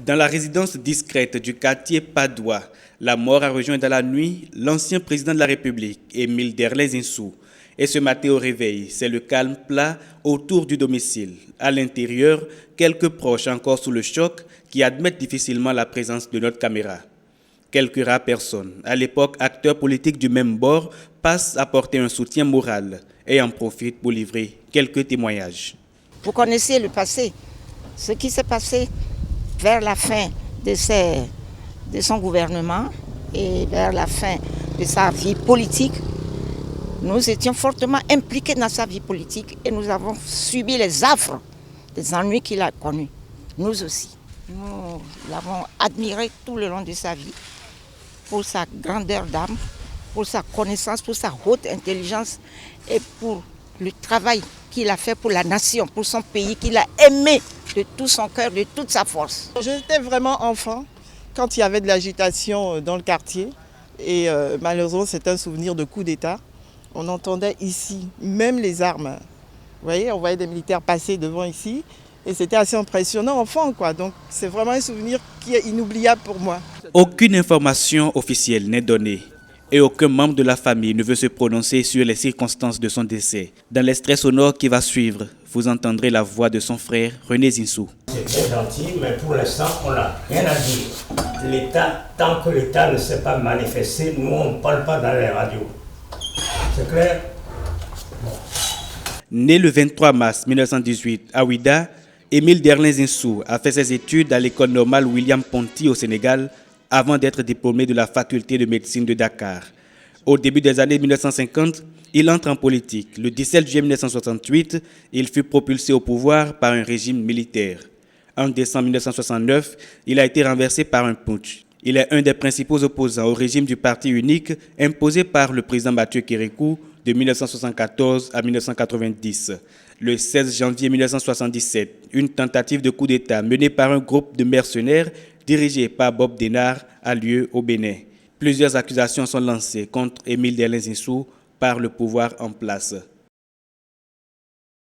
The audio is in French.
Dans la résidence discrète du quartier Padoua, la mort a rejoint dans la nuit l'ancien président de la République, Émile Derlin Zinsou. Et ce matin au réveil, c'est le calme plat autour du domicile. À l'intérieur, quelques proches encore sous le choc qui admettent difficilement la présence de notre caméra. Quelques rares personnes, à l'époque acteurs politiques du même bord, passent apporter un soutien moral et en profitent pour livrer quelques témoignages. Vous connaissez le passé, ce qui s'est passé vers la fin de son gouvernement et vers la fin de sa vie politique. Nous étions fortement impliqués dans sa vie politique et nous avons subi les affres des ennuis qu'il a connus. Nous aussi. Nous l'avons admiré tout le long de sa vie pour sa grandeur d'âme, pour sa connaissance, pour sa haute intelligence et pour le travail qu'il a fait pour la nation, pour son pays, qu'il a aimé de tout son cœur, de toute sa force. J'étais vraiment enfant quand il y avait de l'agitation dans le quartier et malheureusement c'est un souvenir de coup d'État. On entendait ici même les armes. Vous voyez, on voyait des militaires passer devant ici et c'était assez impressionnant enfant, quoi. Donc c'est vraiment un souvenir qui est inoubliable pour moi. Aucune information officielle n'est donnée et aucun membre de la famille ne veut se prononcer sur les circonstances de son décès. Dans l'extrait sonore qui va suivre, vous entendrez la voix de son frère René Zinsou. C'est bien gentil, mais pour l'instant, on n'a rien à dire. L'État, tant que l'État ne s'est pas manifesté, nous, on ne parle pas dans les radios. C'est clair? Bon. Né le 23 mars 1918 à Ouidah, Émile Derlin Zinsou a fait ses études à l'école normale William Ponty au Sénégal avant d'être diplômé de la faculté de médecine de Dakar. Au début des années 1950, il entre en politique. Le 17 juillet 1968, il fut propulsé au pouvoir par un régime militaire. En décembre 1969, il a été renversé par un putsch. Il est un des principaux opposants au régime du parti unique imposé par le président Mathieu Kérékou de 1974 à 1990. Le 16 janvier 1977, une tentative de coup d'État menée par un groupe de mercenaires dirigé par Bob Denard a lieu au Bénin. Plusieurs accusations sont lancées contre Émile Derlin Zinsou par le pouvoir en place.